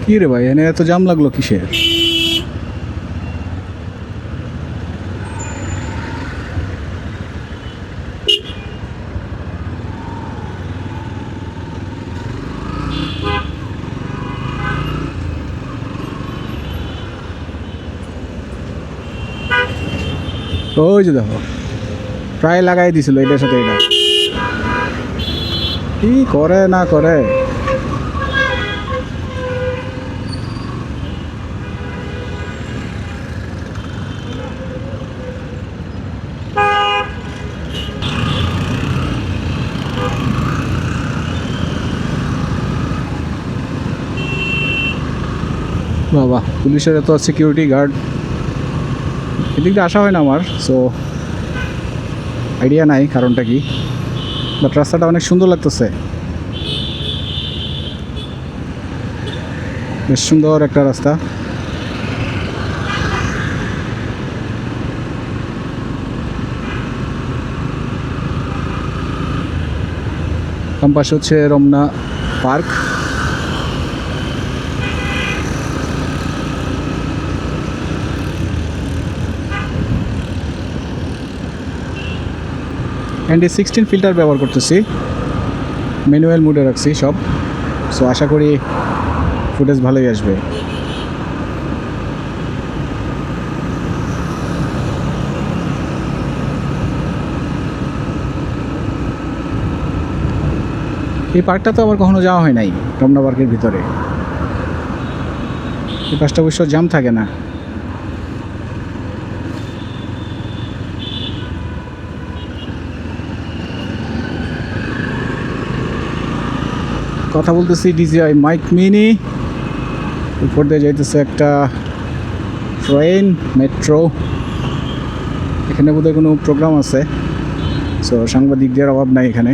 কি রে ভাই, এনে এত জাম লাগলো কিসের? ওই যে দেখো, প্রায় লাগাই দিছিল এটার সাথে এটা। কি করে না করে। বাবা, পুলিশের এত সিকিউরিটি গার্ড, এদিক দিয়ে আসা হয় না আমার, সো আইডিয়া নাই কারণটা কি, বাট রাস্তাটা অনেক সুন্দর লাগতেছে। বেশ সুন্দর একটা রাস্তা। বাম পাশে হচ্ছে রমনা পার্ক। অ্যান্ড 16 ফিল্টার ব্যবহার করতেছি, ম্যানুয়াল মুডে রাখছি সব, সো আশা করি ফুটেজ ভালোই আসবে। এই পার্কটা তো আবার কখনো যাওয়া হয় নাই, রমনা পার্কের ভিতরে। এই পাশটা অবশ্য জাম থাকে না। কথা বলতেছি ডিজিআই মাইক মিনি, উপর দিয়ে যাইতেছে একটা ট্রেন, মেট্রো। এখানে বোধহয় কোনো প্রোগ্রাম আছে, সো সাংবাদিকদের অভাব নাই এখানে।